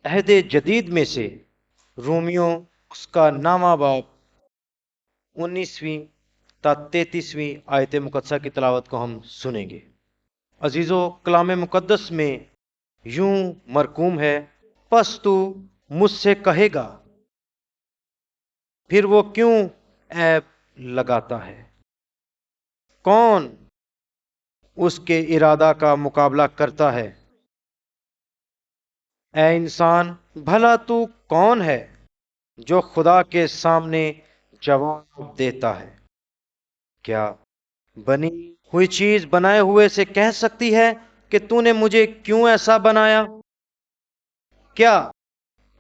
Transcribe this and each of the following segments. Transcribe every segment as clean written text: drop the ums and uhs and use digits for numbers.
عہد جدید میں سے رومیو اس کا نامہ باب 19ویں تا 33ویں آیت مقدسہ کی تلاوت کو ہم سنیں گے۔ عزیزو، کلام مقدس میں یوں مرقوم ہے، پس تو مجھ سے کہے گا، پھر وہ کیوں عیب لگاتا ہے؟ کون اس کے ارادہ کا مقابلہ کرتا ہے؟ اے انسان، بھلا تو کون ہے جو خدا کے سامنے جواب دیتا ہے؟ کیا بنی ہوئی چیز بنائے ہوئے سے کہہ سکتی ہے کہ تو نے مجھے کیوں ایسا بنایا؟ کیا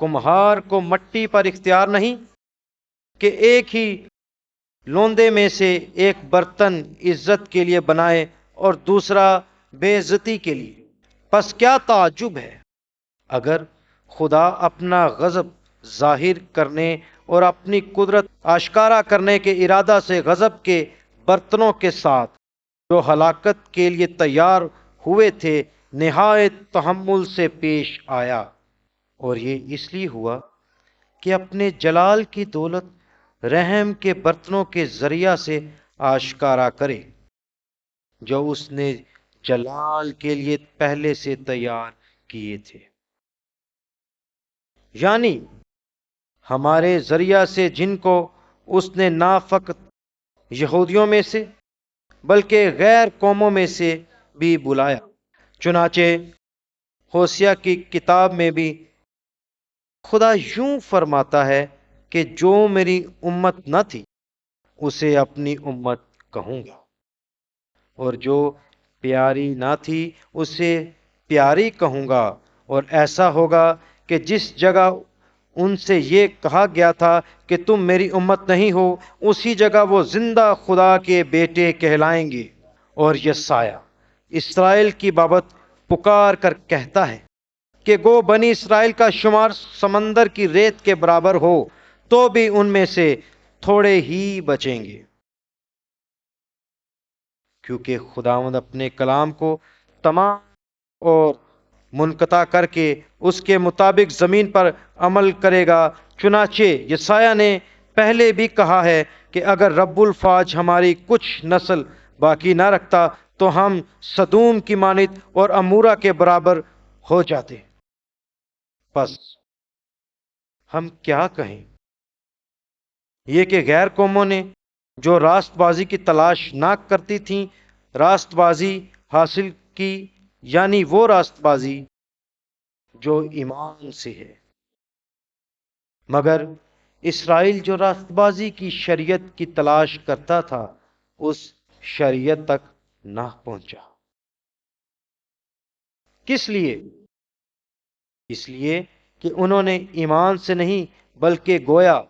کمہار کو مٹی پر اختیار نہیں کہ ایک ہی لوندے میں سے ایک برتن عزت کے لیے بنائے اور دوسرا بے عزتی کے لیے؟ پس کیا تعجب ہے اگر خدا اپنا غضب ظاہر کرنے اور اپنی قدرت آشکارا کرنے کے ارادہ سے غضب کے برتنوں کے ساتھ جو ہلاکت کے لیے تیار ہوئے تھے نہایت تحمل سے پیش آیا، اور یہ اس لیے ہوا کہ اپنے جلال کی دولت رحم کے برتنوں کے ذریعہ سے آشکارا کرے جو اس نے جلال کے لیے پہلے سے تیار کیے تھے، یعنی ہمارے ذریعہ سے جن کو اس نے نہ فقط یہودیوں میں سے بلکہ غیر قوموں میں سے بھی بلایا۔ چنانچہ ہوسیہ کی کتاب میں بھی خدا یوں فرماتا ہے کہ جو میری امت نہ تھی اسے اپنی امت کہوں گا، اور جو پیاری نہ تھی اسے پیاری کہوں گا، اور ایسا ہوگا کہ جس جگہ ان سے یہ کہا گیا تھا کہ تم میری امت نہیں ہو، اسی جگہ وہ زندہ خدا کے بیٹے کہلائیں گے۔ اور یسایہ اسرائیل کی بابت پکار کر کہتا ہے کہ گو بنی اسرائیل کا شمار سمندر کی ریت کے برابر ہو تو بھی ان میں سے تھوڑے ہی بچیں گے، کیونکہ خداوند اپنے کلام کو تمام اور منقطع کر کے اس کے مطابق زمین پر عمل کرے گا۔ چنانچہ یسایہ نے پہلے بھی کہا ہے کہ اگر رب الفاظ ہماری کچھ نسل باقی نہ رکھتا تو ہم سدوم کی مانند اور امورا کے برابر ہو جاتے۔ پس ہم کیا کہیں؟ یہ کہ غیر قوموں نے جو راست بازی کی تلاش نہ کرتی تھیں راست بازی حاصل کی، یعنی وہ راست بازی جو ایمان سے ہے، مگر اسرائیل جو راست بازی کی شریعت کی تلاش کرتا تھا اس شریعت تک نہ پہنچا۔ کس لیے؟ اس لیے کہ انہوں نے ایمان سے نہیں بلکہ گویا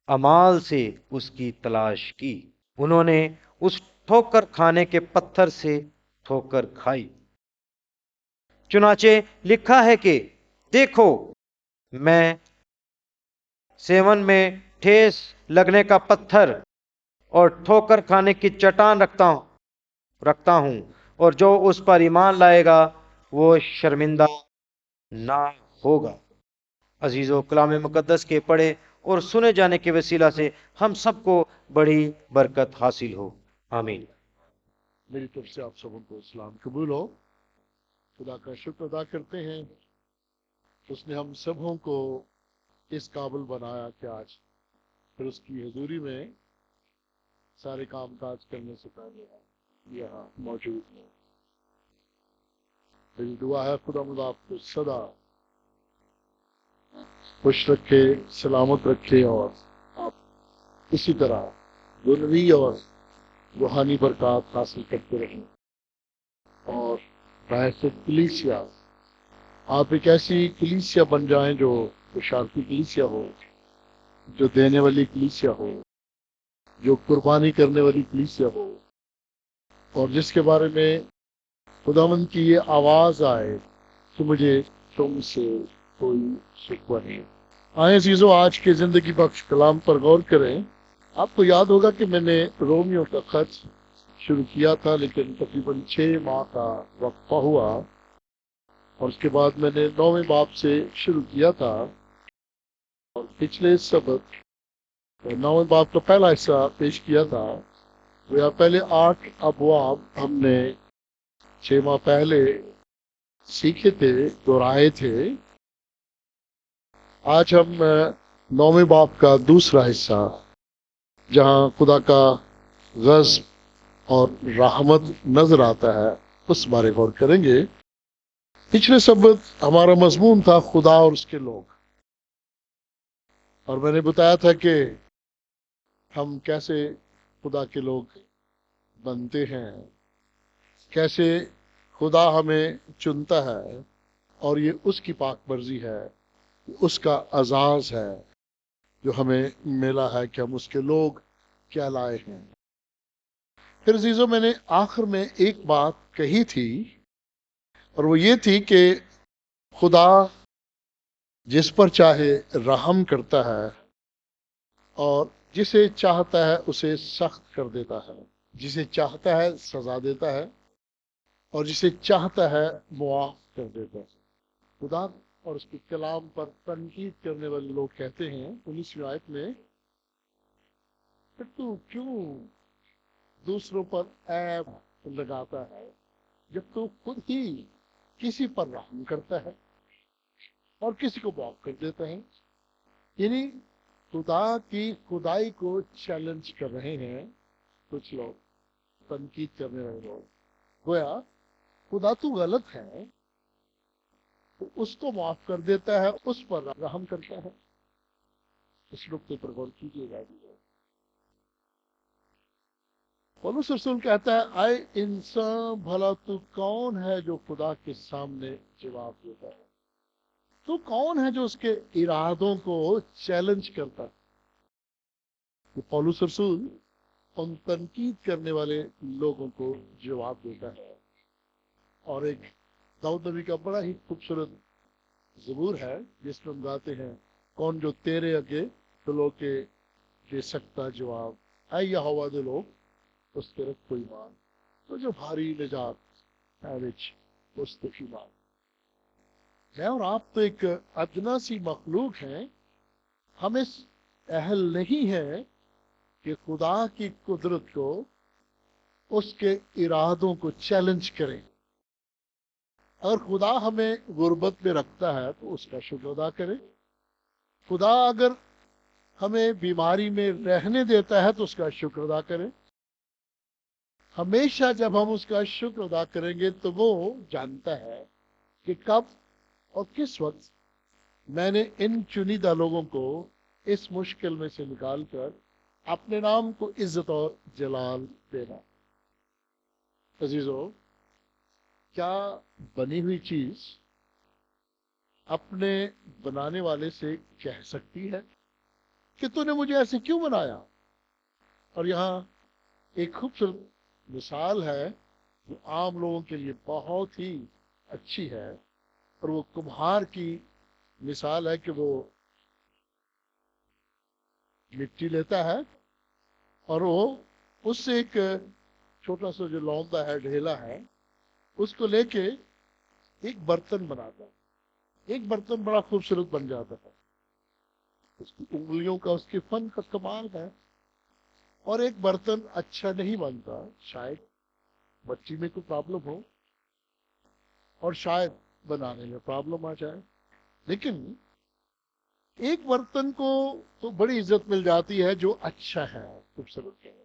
اعمال سے اس کی تلاش کی۔ انہوں نے اس ٹھوکر کھانے کے پتھر سے ٹھوکر کھائی۔ چنانچہ لکھا ہے کہ دیکھو میں سیون میں ٹھیس لگنے کا پتھر اور ٹھوکر کھانے کی چٹان رکھتا ہوں، اور جو اس پر ایمان لائے گا وہ شرمندہ نہ ہوگا۔ عزیزو، کلام مقدس کے پڑھے اور سنے جانے کے وسیلہ سے ہم سب کو بڑی برکت حاصل ہو، آمین۔ میری طرف سے آپ سب کو اسلام قبول ہو۔ خدا کا شکر ادا کرتے ہیں، اس نے ہم سبوں کو اس قابل بنایا کہ آج پھر اس کی حضوری میں سارے کام کاج کرنے سے پہلے یہاں موجود ہیں۔ میری دعا ہے خدا مجھے آپ کو سدا خوش رکھے، سلامت رکھے، اور آپ اسی طرح دنیوی اور روحانی برکات حاصل کرتے رہیں، اور بحث کلیسیا آپ ایک ایسی کلیسیا بن جائیں جو بشارتی کلیسیا ہو، جو دینے والی کلیسیا ہو، جو قربانی کرنے والی کلیسیا ہو، اور جس کے بارے میں خداوند کی یہ آواز آئے کہ مجھے تم سے کوئی شکوہ نہیں۔ آئیں عزیزو، آج کے زندگی بخش کلام پر غور کریں۔ آپ کو یاد ہوگا کہ میں نے رومیو کا خط شروع کیا تھا، لیکن تقریباً 6 ماہ کا وقفہ ہوا، اور اس کے بعد میں نے 9ویں باب سے شروع کیا تھا، اور پچھلے سبق 9ویں باب کا پہلا حصہ پیش کیا تھا۔ وہ پہلے 8 ابواب ہم نے 6 ماہ پہلے سیکھے تھے، دہرائے تھے۔ آج ہم 9ویں باب کا دوسرا حصہ، جہاں خدا کا غضب اور رحمت نظر آتا ہے، اس بارے غور کریں گے۔ پچھلے سبق ہمارا مضمون تھا خدا اور اس کے لوگ، اور میں نے بتایا تھا کہ ہم کیسے خدا کے لوگ بنتے ہیں، کیسے خدا ہمیں چنتا ہے، اور یہ اس کی پاک مرضی ہے، اس کا اعزاز ہے جو ہمیں ملا ہے کہ ہم اس کے لوگ کہلائے ہیں۔ پھر عزیزوں، میں نے آخر میں ایک بات کہی تھی، اور وہ یہ تھی کہ خدا جس پر چاہے رحم کرتا ہے، اور جسے چاہتا ہے اسے سخت کر دیتا ہے، جسے چاہتا ہے سزا دیتا ہے، اور جسے چاہتا ہے معاف کر دیتا ہے۔ خدا اور اس کے کلام پر تنقید کرنے والے لوگ کہتے ہیں 19ویں آیت میں، کہ تو کیوں دوسروں پر عیب لگاتا ہے جب تو خود ہی کسی پر رحم کرتا ہے اور کسی کو معاف کر دیتا ہے۔ یعنی خدا کی خدائی کو چیلنج کر رہے ہیں کچھ لوگ، تنقید کرنے والے لوگ، گویا خدا تو غلط ہے تو اس کو معاف کر دیتا ہے، اس پر رحم کرتا ہے۔ اس نقطے پر غور کیجیے گا۔ پولس رسول کہتا ہے، اے انسان بھلا تو کون ہے جو خدا کے سامنے جواب دیتا ہے؟ تو کون ہے جو اس کے ارادوں کو چیلنج کرتا ہے؟ کہ پولس رسول ان تنقید کرنے والے لوگوں کو جواب دیتا ہے۔ اور ایک داؤد نبی کا بڑا ہی خوبصورت زبور ہے جس میں ہم گاتے ہیں، کون جو تیرے اگے دلوں کے دے سکتا جواب، اے یہوہ دلوں اس کے رکھ کوئی مان، تو جو بھاری نجات ہے وچ مستفی مان۔ میں اور آپ تو ایک ادنا سی مخلوق ہیں، ہم اس اہل نہیں ہے کہ خدا کی قدرت کو، اس کے ارادوں کو چیلنج کریں۔ اگر خدا ہمیں غربت میں رکھتا ہے تو اس کا شکر ادا کریں۔ خدا اگر ہمیں بیماری میں رہنے دیتا ہے تو اس کا شکر ادا کریں۔ ہمیشہ جب ہم اس کا شکر ادا کریں گے تو وہ جانتا ہے کہ کب اور کس وقت میں نے ان چنیدہ لوگوں کو اس مشکل میں سے نکال کر اپنے نام کو عزت اور جلال دینا۔ عزیزو، کیا بنی ہوئی چیز اپنے بنانے والے سے کہہ سکتی ہے کہ تو نے مجھے ایسے کیوں بنایا؟ اور یہاں ایک خوبصورت مثال ہے جو عام لوگوں کے لیے بہت ہی اچھی ہے، اور وہ کمہار کی مثال ہے کہ وہ مٹی لیتا ہے اور وہ اس سے ایک چھوٹا سا جو لوندا ہے، ڈھیلا ہے، اس کو لے کے ایک برتن بناتا ہے۔ ایک برتن بڑا خوبصورت بن جاتا ہے، اس کی انگلیوں کا، اس کے فن کا کمال ہے۔ اور ایک برتن اچھا نہیں بنتا، شاید مٹی میں کوئی پرابلم ہو اور شاید بنانے میں پرابلم آ جائے، لیکن ایک برتن کو تو بڑی عزت مل جاتی ہے جو اچھا ہے، خوبصورت ہے۔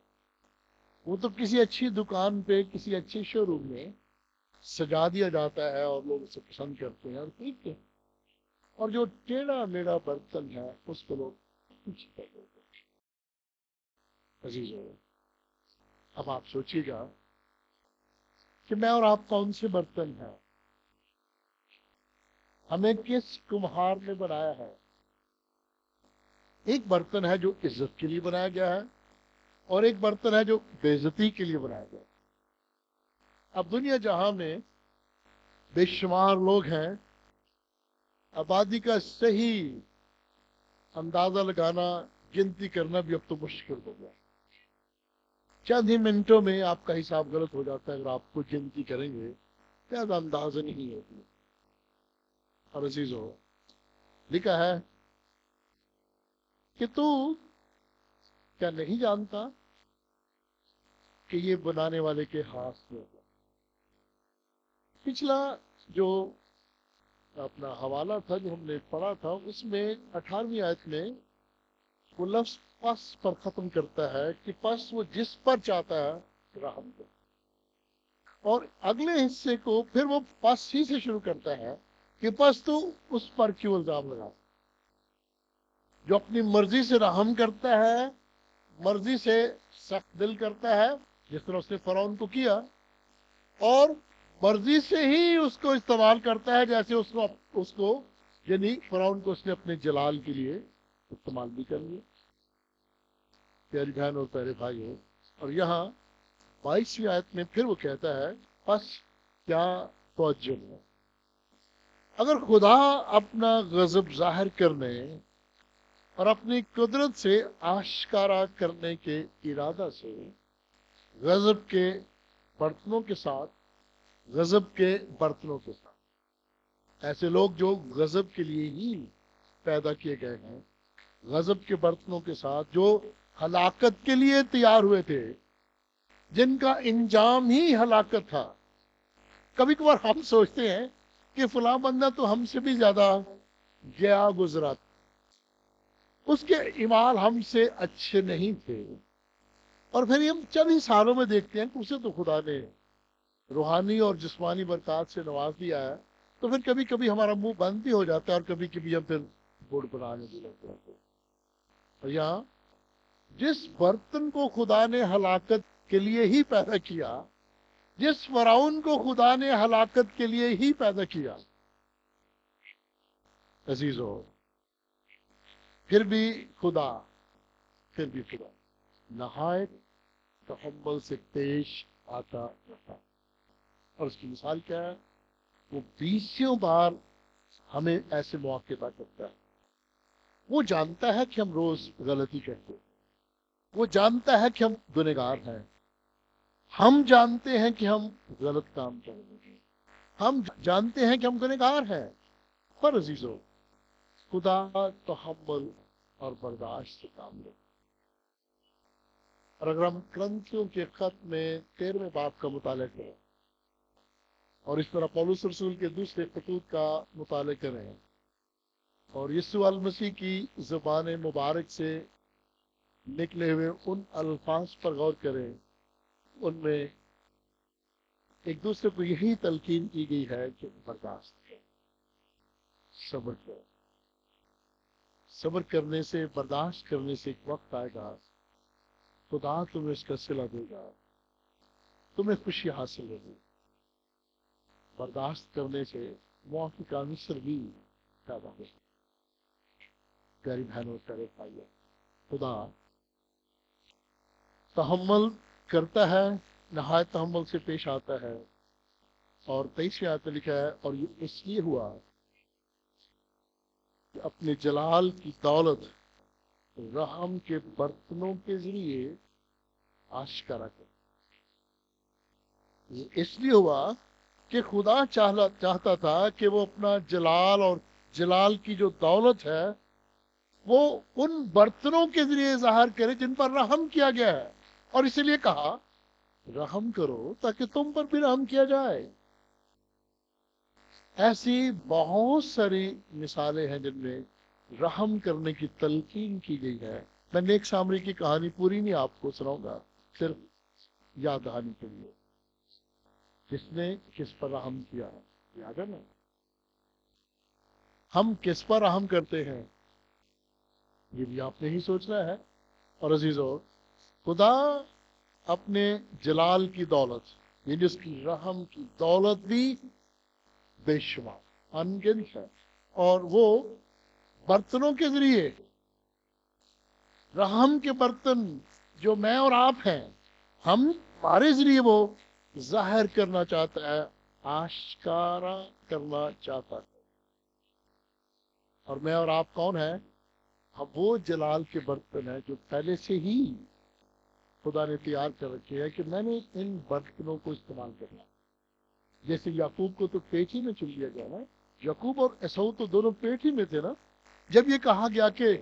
وہ تو کسی اچھی دکان پہ، کسی اچھے شو روم میں سجا دیا جاتا ہے اور لوگ اسے پسند کرتے ہیں اور خریدتے ہیں۔ اور جو ٹیڑھا میڑھا برتن ہے اس کو لوگ پیچھے کر دیتے ہیں۔ عزیزو، اب آپ سوچیے گا کہ میں اور آپ کون سے برتن ہیں؟ ہمیں کس کمہار نے بنایا ہے؟ ایک برتن ہے جو عزت کے لیے بنایا گیا ہے، اور ایک برتن ہے جو بے عزتی کے لیے بنایا گیا ہے۔ اب دنیا جہاں میں بے شمار لوگ ہیں، آبادی کا صحیح اندازہ لگانا، گنتی کرنا بھی اب تو مشکل ہو گیا۔ چند ہی منٹوں میں آپ کا حساب غلط ہو جاتا ہے، اگر آپ کو گنتی کریں گے زیادہ اندازہ نہیں ہوتی۔ اور عزیزو لکھا ہے کہ تو کیا نہیں جانتا کہ یہ بنانے والے کے ہاتھ میں ہوگا. پچھلا جو اپنا حوالہ تھا جو ہم نے پڑھا تھا اس میں 18ویں آیت میں وہ لفظ پس پر ختم کرتا ہے کہ پس وہ جس پر چاہتا ہے رحم کرے. اور اگلے حصے کو پھر وہ پس ہی سے شروع کرتا ہے کہ پس تو اس پر کیوں الزام لگا. جو اپنی مرضی سے رحم کرتا ہے، مرضی سے سخت دل کرتا ہے جس طرح اس نے فرعون کو کیا، اور مرضی سے ہی اس کو استعمال کرتا ہے جیسے اس کو یعنی فرعون کو اس نے اپنے جلال کے لیے استعمال بھی کر لیا. پیاری بہن اور پیارے بھائی ہو، اور یہاں 22ویں آیت میں پھر وہ کہتا ہے بس کیا توجہ ہے. اگر خدا اپنا غضب ظاہر کرنے اور اپنی قدرت سے آشکارا کرنے کے ارادہ سے غضب کے برتنوں کے ساتھ ایسے لوگ جو غضب کے لیے ہی پیدا کیے گئے ہیں، غضب کے برتنوں کے ساتھ جو ہلاکت کے لیے تیار ہوئے تھے، جن کا انجام ہی ہلاکت تھا. کبھی کبھار ہم سوچتے ہیں کہ فلاں بندہ تو ہم سے بھی زیادہ گیا گزرا، اس کے اعمال ہم سے اچھے نہیں تھے، اور پھر ہم چند ہی سالوں میں دیکھتے ہیں کہ اسے تو خدا نے روحانی اور جسمانی برکات سے نواز دیا ہے. تو پھر کبھی کبھی ہمارا منہ بند بھی ہو جاتا ہے اور کبھی کبھی ہم پھر بڑ بنانے بھی لگتے ہیں. اور یہاں جس برتن کو خدا نے ہلاکت کے لیے ہی پیدا کیا، جس فرعون کو خدا نے ہلاکت کے لیے ہی پیدا کیا، عزیزو پھر بھی خدا نہایت تحمل سے پیش آتا رہا. اور اس کی مثال کیا ہے؟ وہ 20 بار ہمیں ایسے مواقع عطا کرتا ہے. وہ جانتا ہے کہ ہم روز غلطی کرتے ہیں، وہ جانتا ہے کہ ہم گنہگار ہیں، ہم جانتے ہیں کہ ہم غلط کام کر رہے ہیں، ہم جانتے ہیں کہ ہم گنہگار ہیں. پر عزیزو خدا تحمل اور برداشت سے کام لے. اور اگر ہم کرنتھیوں کے خط میں 13ویں باب کا مطالعہ کریں اور اس طرح پولس رسول کے دوسرے خطوط کا مطالعہ کریں اور یسوع المسیح کی زبان مبارک سے نکلے ہوئے ان الفاظ پر غور کریں، ان میں ایک دوسرے کو یہی تلقین کی گئی ہے کہ برداشت کریں، صبر کریں. صبر کرنے سے، برداشت کرنے سے ایک وقت آئے گا خدا تمہیں اس کا صلہ دے گا، تمہیں خوشی حاصل ہوگی. برداشت کرنے سے موافق عنصر بھی پیدا ہوگا. پیاری بہنوں، پیارے بھائیوں، خدا تحمل کرتا ہے، نہایت تحمل سے پیش آتا ہے. اور 23ویں آیت میں لکھا ہے اور یہ اس لیے ہوا کہ اپنے جلال کی دولت رحم کے برتنوں کے ذریعے آشکارا کر. یہ اس لیے ہوا کہ خدا چاہتا تھا کہ وہ اپنا جلال اور جلال کی جو دولت ہے وہ ان برتنوں کے ذریعے ظاہر کرے جن پر رحم کیا گیا ہے. اور اسی لیے کہا رحم کرو تاکہ تم پر بھی رحم کیا جائے. ایسی بہت ساری مثالیں ہیں جن میں رحم کرنے کی تلقین کی گئی ہے. میں نیک سامری کی کہانی پوری نہیں آپ کو سناؤں گا، صرف یاد دہانی کے لیے. کس نے کس پر رحم کیا یاد ہے نا؟ ہم کس پر رحم کرتے ہیں یہ بھی آپ نے ہی سوچنا ہے. اور عزیزو خدا اپنے جلال کی دولت یعنی اس کی رحم کی دولت بھی بے شمار انگنت ہے، اور وہ برتنوں کے ذریعے، رحم کے برتن جو میں اور آپ ہیں، ہمارے ذریعے وہ ظاہر کرنا چاہتا ہے، آشکارا کرنا چاہتا ہے. اور میں اور آپ کون ہیں؟ ہم وہ جلال کے برتن ہیں جو پہلے سے ہی خدا نے تیار کر رکھے ہے کہ میں نے ان برتنوں کو استعمال کرنا. جیسے یعقوب کو تو پیچی میں چن لیا گیا نا یعقوب اور عیسو تو دونوں پیٹ ہی میں تھے نا. جب یہ کہا گیا کہ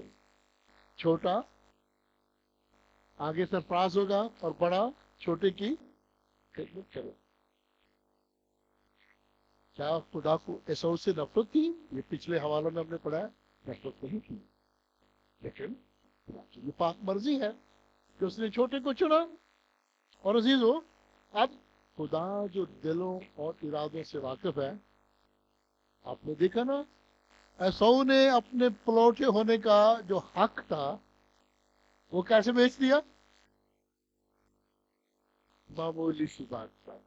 چھوٹا آگے سرفراز ہوگا اور بڑا چھوٹے کی خدمت کرے. کیا خدا کو عیسو سے نفرت تھی؟ یہ پچھلے حوالوں میں ہم نے پڑھا ہے. نفرت نہیں کی، لیکن یہ پاک مرضی ہے کہ اس نے چھوٹے کو چنا. اور عزیزو، اب خدا جو دلوں اور ارادوں سے واقف ہے، آپ نے دیکھا نا، عیسو نے اپنے پلوٹے ہونے کا جو حق تھا وہ کیسے بیچ دیا؟ معمولی سی بات تھا.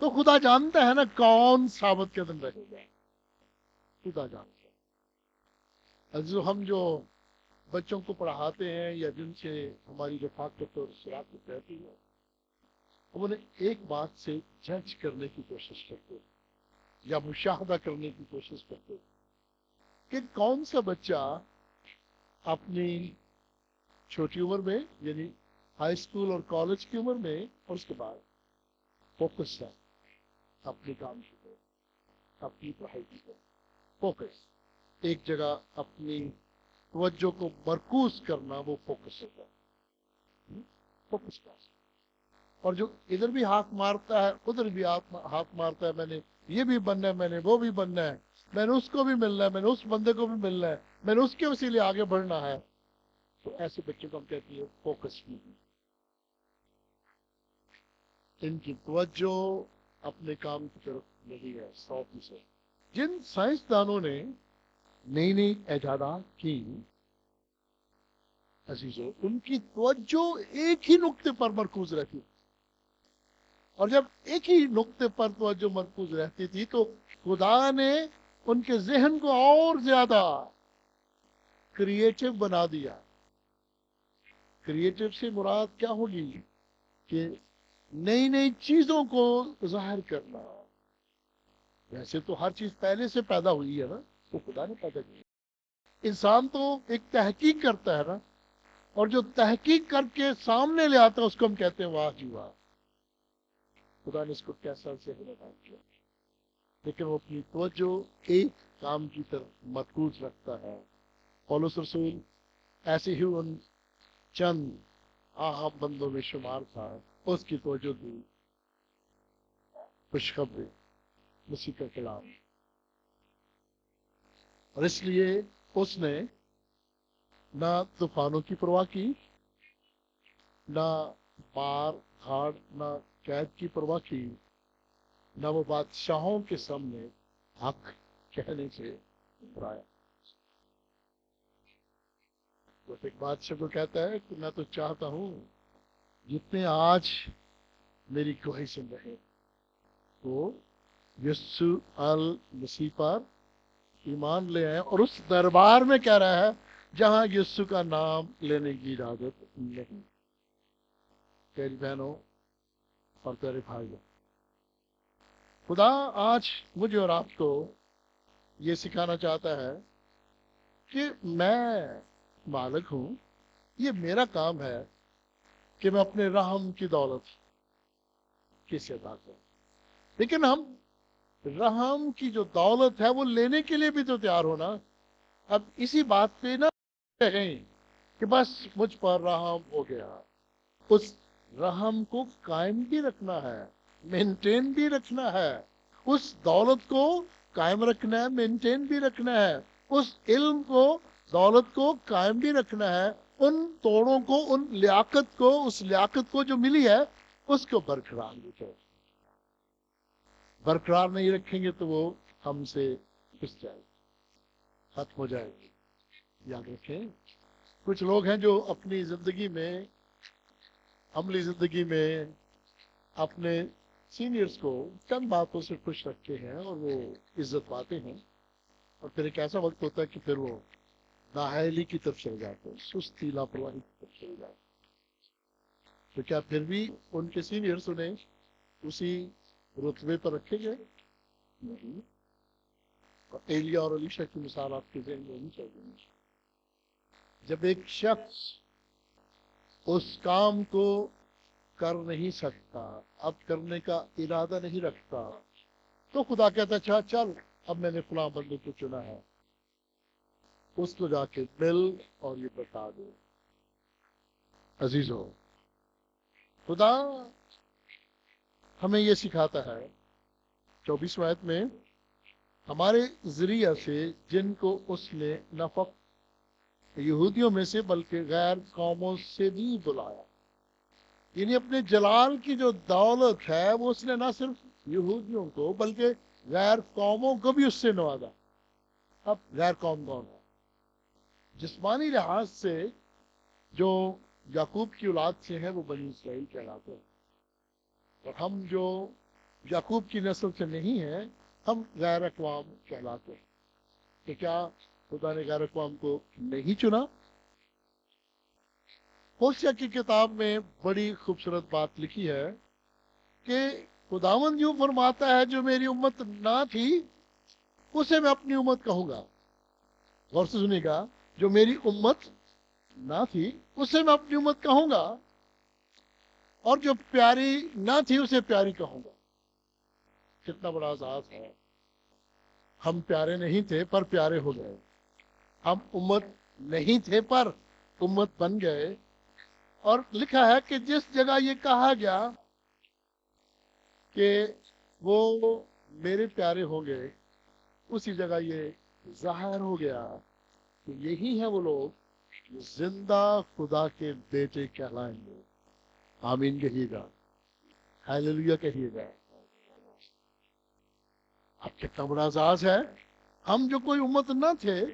تو خدا جانتا ہے نا کون ثابت قدم رہے گا. خدا جانتا ہے. عزیزو، ہم جو بچوں کو پڑھاتے ہیں یا جن سے ہماری رفاقت اور شراکت رہتی ہے، ہم انہیں ایک بات سے جج کرنے کی کوشش کرتے ہیں یا مشاہدہ کرنے کی کوشش کرتے ہیں کہ کون سا بچہ اپنی چھوٹی عمر میں، یعنی ہائی اسکول اور کالج کی عمر میں، اور اس کے بعد فوکس ہے اپنے کام کی، اپنی پڑھائی کی، فوکس ایک جگہ اپنی توجہ کو مرکوز کرنا، وہ فوکس ہوتا ہے. فوکس کا. اور جو ادھر بھی ہاتھ مارتا ہے ادھر بھی ہاتھ مارتا ہے، میں نے یہ بھی بننا ہے، میں نے وہ بھی بننا ہے، میں نے اس کو بھی ملنا ہے، میں نے اس بندے کو بھی ملنا ہے، میں نے اس کے وسیلے آگے بڑھنا ہے. تو ایسے بچے کو ہم کہتے ہیں فوکس کی. ان کی توجہ اپنے کام کی طرف نہیں ہے 100%. جن سائنسدانوں نے نئی نئی ایجادات کی، عزیزو، ان کی توجہ ایک ہی نقطے پر مرکوز رہتی. اور جب ایک ہی نقطے پر توجہ مرکوز رہتی تھی تو خدا نے ان کے ذہن کو اور زیادہ کریٹو بنا دیا. کریٹو سے مراد کیا ہوگی؟ کہ نئی نئی چیزوں کو ظاہر کرنا. ویسے تو ہر چیز پہلے سے پیدا ہوئی ہے نا، تو خدا نے پیدا کی. انسان تو ایک تحقیق کرتا ہے نا، اور جو تحقیق کر کے سامنے لے آتا ہے اس کو ہم کہتے ہیں واہ جی واہ. خدا نے اس کو کیسا سے کیا، لیکن وہ اپنی توجہ ایک کام کی طرف مرکوز رکھتا ہے. پولس رسول ایسے ہی ان چند اہم بندوں میں شمار تھا. اس کی توجہ دی خوشخبری، مسیح کا کلام. اور اس لیے اس نے نہ طوفانوں کی پرواہ کی، نہ مار دھاڑ، نہ قید کی پرواہ کی، نہ وہ بادشاہوں کے سامنے حق کہنے سے ڈرایا. وہ ایک بادشاہ کو کہتا ہے کہ میں تو چاہتا ہوں جتنے آج میری گواہی سن رہے وہ یسوع المسیح پر ایمان لے آئے. اور اس دربار میں کہہ رہا ہے جہاں یسوع کا نام لینے کی اجازت نہیں. پیاری بہنوں اور پیارے بھائیوں، خدا آج مجھے اور آپ کو یہ سکھانا چاہتا ہے کہ میں مالک ہوں. یہ میرا کام ہے کہ میں اپنے رحم کی دولت کسے عطا کروں. لیکن ہم رحم کی جو دولت ہے وہ لینے کے لیے بھی تو تیار ہونا. اب اسی بات پہ نہ کہیں کہ بس مجھ پر رحم ہو گیا. اس رحم کو قائم بھی رکھنا ہے، مینٹین بھی رکھنا ہے. اس دولت کو قائم رکھنا ہے، مینٹین بھی رکھنا ہے. اس علم کو، دولت کو قائم بھی رکھنا ہے. ان توڑوں کو، ان لیاقت کو، اس لیاقت کو جو ملی ہے اس کو برقرار بھی کریں. برقرار نہیں رکھیں گے تو وہ ہم سے پس جائے گی، ختم ہو جائے گی. یاد رکھیں، کچھ لوگ ہیں جو اپنی زندگی میں، عملی زندگی میں اپنے سینئرز کو چند باتوں سے خوش رکھتے ہیں اور وہ عزت پاتے ہیں. اور پھر ایک ایسا وقت ہوتا ہے کہ پھر وہ نااہلی کی طرف چلے جاتے ہیں، سستی لاپرواہی کی طرف چلے جاتے ہیں. تو کیا پھر بھی ان کے سینئرز انہیں اسی رتبے پر رکھے گئے؟ نہیں. ایلیا اور الیشا کی مثال آپ کے ذہن میں ہونی چاہیے. جب ایک شخص اس کام کو کر نہیں سکتا، اب کرنے کا ارادہ نہیں رکھتا، تو خدا کہتا اچھا چل اب میں نے فلاں بندے کو چنا ہے، اس کو جا کے مل اور یہ بتا دو۔ عزیزو، خدا ہمیں یہ سکھاتا ہے 24 آیت میں، ہمارے ذریعہ سے جن کو اس نے نہ فقط یہودیوں میں سے بلکہ غیر قوموں سے بھی بلایا، یعنی اپنے جلال کی جو دولت ہے وہ اس نے نہ صرف یہودیوں کو بلکہ غیر قوموں کو بھی اس سے نوازا۔ اب غیر قوم کون ہے؟ جسمانی لحاظ سے جو یعقوب کی اولاد سے ہیں وہ بنی اسرائیل کہلاتے ہیں، اور ہم جو یعقوب کی نسل سے نہیں ہیں ہم غیر اقوام کہلاتے ہیں۔ تو کیا خدا نے غیر اقوام کو نہیں چنا؟ ہوشیہ کی کتاب میں بڑی خوبصورت بات لکھی ہے کہ خداوند یوں فرماتا ہے، جو میری امت نہ تھی اسے میں اپنی امت کہوں گا۔ غور سے سنیے گا، جو میری امت نہ تھی اسے میں اپنی امت کہوں گا، اور جو پیاری نہ تھی اسے پیاری کہوں گا۔ کتنا بڑا اعزاز ہے! ہم پیارے نہیں تھے پر پیارے ہو گئے، ہم امت نہیں تھے پر امت بن گئے۔ اور لکھا ہے کہ جس جگہ یہ کہا گیا کہ وہ میرے پیارے ہو گئے، اسی جگہ یہ ظاہر ہو گیا کہ یہی ہے وہ لوگ جو زندہ خدا کے بیٹے کہلائیں گے۔ آمین کہیے گا، ہیلیلویا کہیے گا۔ اب کتنا بڑا اعزاز ہے! ہم جو کوئی امت نہ تھے،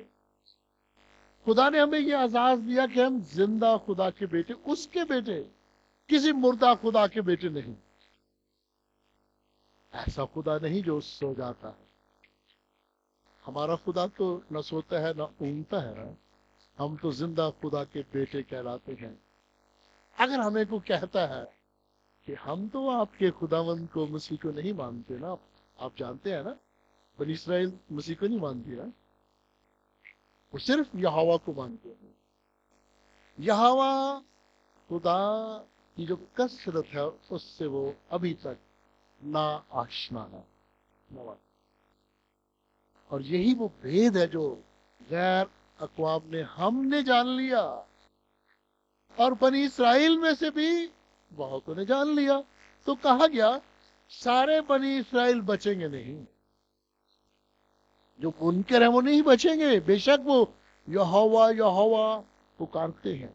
خدا نے ہمیں یہ اعزاز دیا کہ ہم زندہ خدا کے بیٹے، اس کے بیٹے، کسی مردہ خدا کے بیٹے نہیں۔ ایسا خدا نہیں جو سو جاتا ہے۔ ہمارا خدا تو نہ سوتا ہے نہ اونگتا ہے، ہم تو زندہ خدا کے بیٹے کہلاتے ہیں۔ اگر ہمیں کوئی کہتا ہے کہ ہم تو آپ کے خداوند کو، مسیح کو نہیں مانتے نا، آپ جانتے ہیں نا بنی اسرائیل مسیح کو نہیں مانتی نا، وہ صرف یہوہ کو مانتے ہیں۔ یہوہ خدا کی جو کثرت ہے اس سے وہ ابھی تک نا آشنا ہے۔ اور یہی وہ بھید ہے جو غیر اقوام نے، ہم نے جان لیا، اور بنی اسرائیل میں سے بھی بہتوں نے جان لیا۔ تو کہا گیا سارے بنی اسرائیل بچیں گے نہیں، جو منکر ہیں وہ نہیں بچیں گے، بے شک وہ یہوہ یہوہ پکارتے ہیں،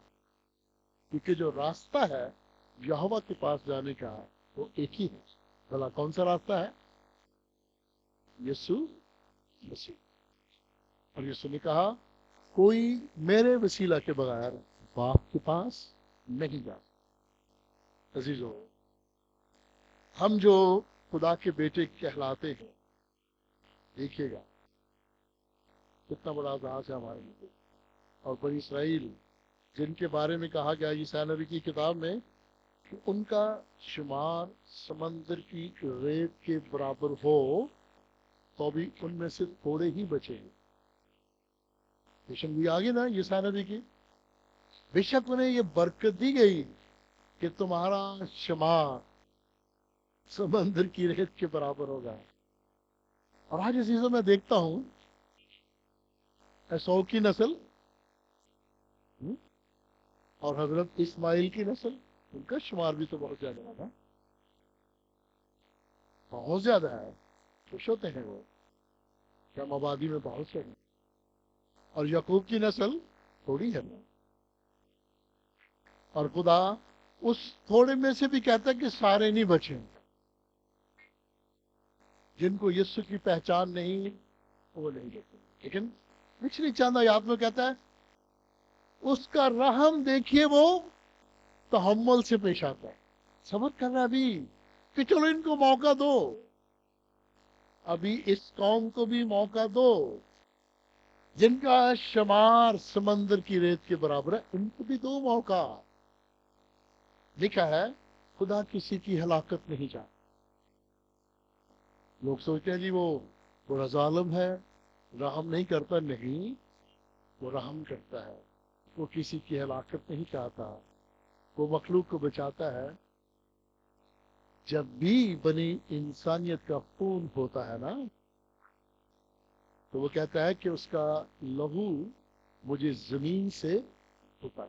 کیونکہ جو راستہ ہے یہوہ کے پاس جانے کا وہ ایک ہی ہے۔ بھلا کون سا راستہ ہے؟ یسوع مسیح۔ اور یسوع نے کہا کوئی میرے وسیلہ کے بغیر باپ کے پاس نہیں جا سکتا۔ عزیزو، ہم جو خدا کے بیٹے کہلاتے ہیں، دیکھیے گا کتنا بڑا اعزاز ہے ہمارے لیے۔ اور بنی اسرائیل جن کے بارے میں کہا گیا عیسیٰ نبی کی کتاب میں کہ ان کا شمار سمندر کی ریت کے برابر ہو، تو بھی ان میں سے تھوڑے ہی بچے ہیں۔ پیشن گوئی آگے نا عیسیٰ نبی کی، بے شک انہیں یہ برکت دی گئی کہ تمہارا شمار سمندر کی ریت کے برابر ہوگا۔ اور آج عزیزوں میں دیکھتا ہوں ایسو کی نسل اور حضرت اسماعیل کی نسل، ان کا شمار بھی تو بہت زیادہ ہے نا، بہت زیادہ ہے۔ خوش ہوتے ہیں وہ، کم آبادی میں بہت سے ہیں، اور یعقوب کی نسل تھوڑی ہے نا۔ اور خدا اس تھوڑے میں سے بھی کہتا ہے کہ سارے نہیں بچے، جن کو یسوع کی پہچان نہیں وہ نہیں بچے۔ لیکن پچھلی چند آیات میں کہتا ہے اس کا رحم دیکھیے، وہ تحمل سے پیش آتا ہے، صبر کر رہا ابھی کہ چلو ان کو موقع دو، ابھی اس قوم کو بھی موقع دو جن کا شمار سمندر کی ریت کے برابر ہے، ان کو بھی دو موقع۔ لکھا ہے خدا کسی کی ہلاکت نہیں چاہتا۔ لوگ سوچتے ہیں جی وہ بڑا ظالم ہے، رحم نہیں کرتا، نہیں، وہ رحم کرتا ہے، وہ کسی کی ہلاکت نہیں چاہتا، وہ مخلوق کو بچاتا ہے۔ جب بھی بنی انسانیت کا خون ہوتا ہے نا، تو وہ کہتا ہے کہ اس کا لہو مجھے زمین سے اٹھا۔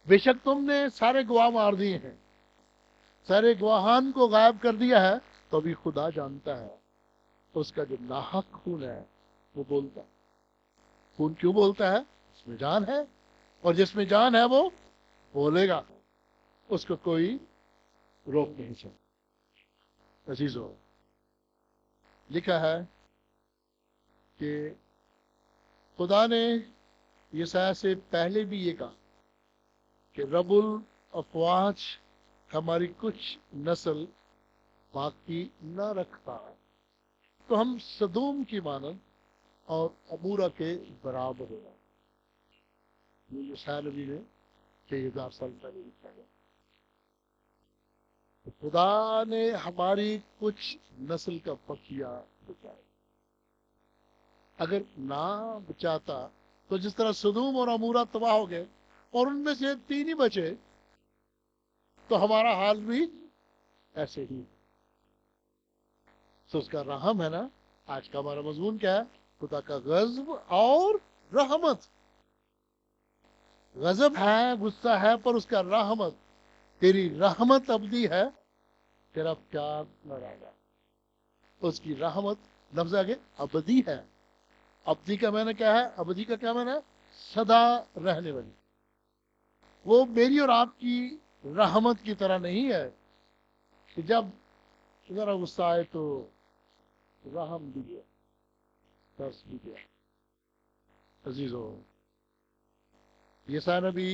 بے شک تم نے سارے گواہ مار دیے ہیں، سارے گواہان کو غائب کر دیا ہے، تو بھی خدا جانتا ہے اس کا جو ناحق خون ہے وہ بولتا ہے۔ خون کیوں بولتا ہے؟ اس میں جان ہے، اور جس میں جان ہے وہ بولے گا، اس کو کوئی روک نہیں سکتا۔ عزیزو، لکھا ہے کہ خدا نے یسایہ سے پہلے بھی یہ کہا کہ رب الافواج ہماری کچھ نسل باقی نہ رکھتا، تو ہم سدوم کی مانند اور عمورہ کے برابر ہو گئے۔ یہ یسایہ نبی نے 6000 سال پہلے لکھا ہے۔ خدا نے ہماری کچھ نسل کا بقیہ بچایا، اگر نہ بچاتا تو جس طرح سدوم اور عمورہ تباہ ہو گئے اور ان میں سے 3 ہی بچے، تو ہمارا حال بھی ایسے ہی۔ تو اس کا رحم ہے نا۔ آج کا ہمارا مضمون کیا ہے؟ خدا کا غضب اور رحمت۔ غضب ہے، غصہ ہے، پر اس کا رحمت، تیری رحمت ابدی ہے، تیرا پیار نہ رہا۔ اس کی رحمت لفظ آگے ابدی ہے۔ ابدی کا معنی کیا ہے؟ ابدی کا کیا معنی ہے؟ سدا رہنے والی۔ وہ میری اور آپ کی رحمت کی طرح نہیں ہے کہ جب ذرا غصہ آئے تو رحم بھی گیا، ترس بھی گیا۔ عزیزو، یسایہ نبی،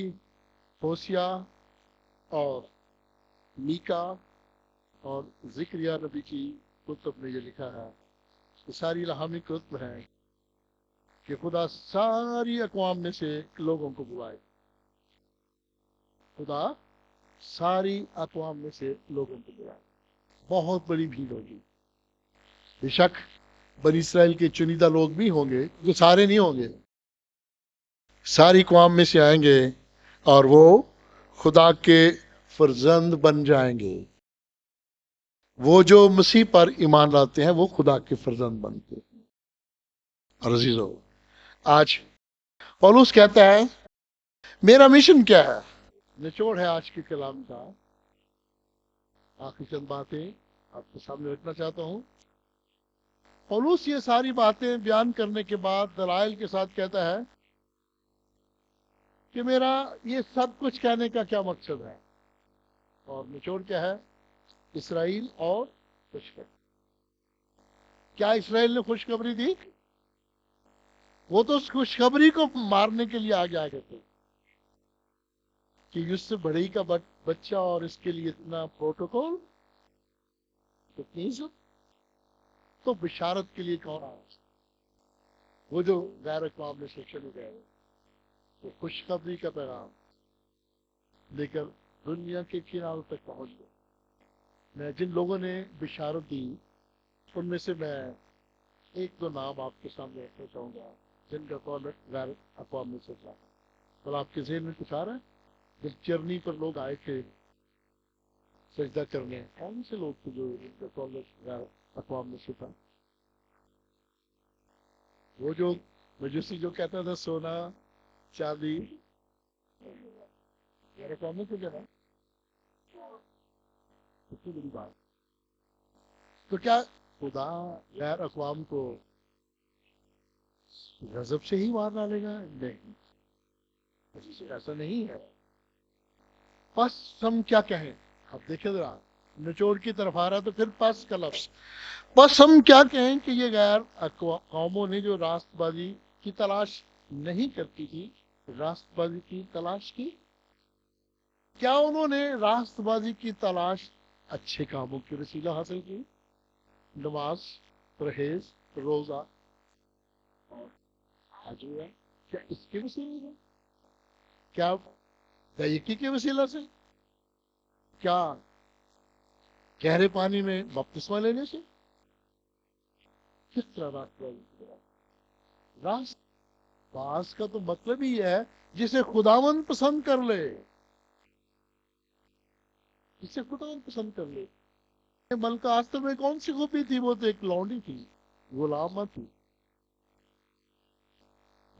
ہوشیہ اور میکا اور ذکریا نبی کی کتب میں یہ لکھا ہے، یہ ساری الہامی کتب ہیں کہ خدا ساری اقوام میں سے لوگوں کو بلائے۔ خدا ساری اقوام میں سے لوگوں کو بلائے۔ بہت بڑی بھیڑ ہوگی۔ بے شک بنی اسرائیل کے چنیدہ لوگ بھی ہوں گے، جو سارے نہیں ہوں گے، ساری اقوام میں سے آئیں گے اور وہ خدا کے فرزند بن جائیں گے۔ وہ جو مسیح پر ایمان لاتے ہیں وہ خدا کے فرزند بنتے ہیں۔ اور عزیزو، آج پولس کہتا ہے میرا مشن کیا ہے؟ نچوڑ ہے آج کے کلام کا۔ آخری چند باتیں آپ کے سامنے رکھنا چاہتا ہوں۔ پولس یہ ساری باتیں بیان کرنے کے بعد دلائل کے ساتھ کہتا ہے کہ میرا یہ سب کچھ کہنے کا کیا مقصد ہے، اور نچوڑ کیا ہے؟ اسرائیل اور خوشخبری۔ کیا اسرائیل نے خوشخبری دی؟ وہ تو اس خوشخبری کو مارنے کے لیے آگے آگے تھے کہ یوسف بڑھئی کا بچہ اور اس کے لیے اتنا پروٹوکول، اتنی عزت، تو بشارت کے لیے کون آیا؟ وہ جو غیر اقوام میں سے چلے گئے، وہ خوشخبری کا پیغام لے کر دنیا کے کناروں تک پہنچ گئے۔ میں جن لوگوں نے بشارت دی ان میں سے میں ایک دو نام آپ کے سامنے رکھنا چاہوں گا جن کا تعلق غیر اقوام میں سے تھا۔ اور آپ کے ذہن میں کچھ آ رہا ہے؟ جب چرنی پر لوگ آئے تھے سجدہ کرنے، کون سے لوگ تھے جو ان کا تعلق غیر اقوام میں سے تھا؟ وہ جو مجوسی جو کہتا تھا سونا چاندی غیر اقوام میں سے کیا تھا؟ اتنی بڑی بات۔ تو کیا خدا غیر اقوام کو غضب سے ہی مار ڈالے گا؟ نہیں، ایسا نہیں ہے۔ پس ہم کیا کہیں؟ اب دیکھیں ذرا، نچوڑ کی طرف آ رہا تو پھر پس کا لفظ۔ بس ہم کیا کہیں کہ یہ غیر قوموں نے جو راست بازی کی تلاش نہیں کرتی تھی، راست بازی کی تلاش کی۔ کیا انہوں نے راست بازی کی تلاش اچھے کاموں کی وسیلہ حاصل کی؟ نماز، پرہیز، روزہ اور حج ہوا، کیا اس کے وسیلے سے؟ کیا دائیکی کے وسیلہ سے؟ کیا گہرے پانی میں بپتسمہ لینے سے؟ کس طرح راست بازی؟ راست باز کا تو مطلب ہی ہے جسے خداوند پسند کر لے، جسے خداوند پسند کر لے۔ ملکہ آستر میں کون سی خوبی تھی؟ وہ تو ایک لونڈی تھی، غلامہ تھی،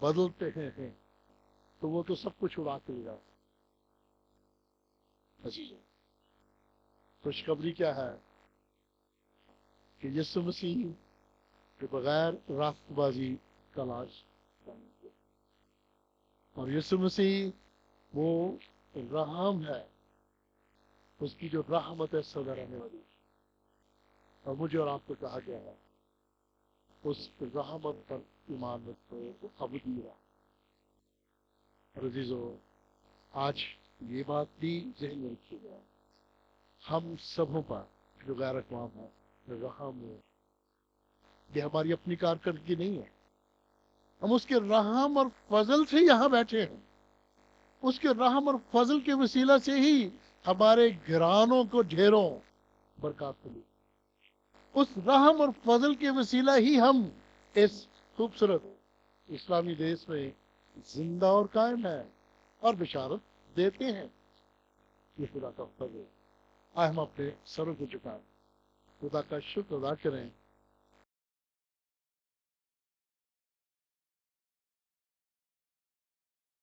بدلتے ہیں تو وہ تو سب کچھ اڑا کے لے جاتے ہیں۔ خوشخبری کیا ہے کہ یسوع مسیح کے بغیر راست بازی کا لاش، اور یسوع مسیح وہ رحم ہے، اس کی جو رحمت ہے سدا رہنے والی، اور مجھے اور آپ کو کہا گیا ہے اس رحمت پر ایمان رکھو، وہ ابدی ہے۔ اور عزیزو، آج یہ بات بھی ذہن میں رکھیے گا، ہم سبوں پر جو غیر اقوام ہے رحم ہے، یہ ہماری اپنی کارکردگی نہیں ہے، ہم اس کے رحم اور فضل سے یہاں بیٹھے ہیں، اس کے رحم اور فضل کے وسیلہ سے ہی ہمارے گھرانوں کو ڈھیروں برکات ملی، اس رحم اور فضل کے وسیلہ ہی ہم اس خوبصورت اسلامی دیش میں زندہ اور قائم ہے اور بشارت دیتے ہیں۔ یہ خدا کا فضل ہے۔ آئے ہم اپنے سروں کو جھکائیں، خدا کا شکر ادا کریں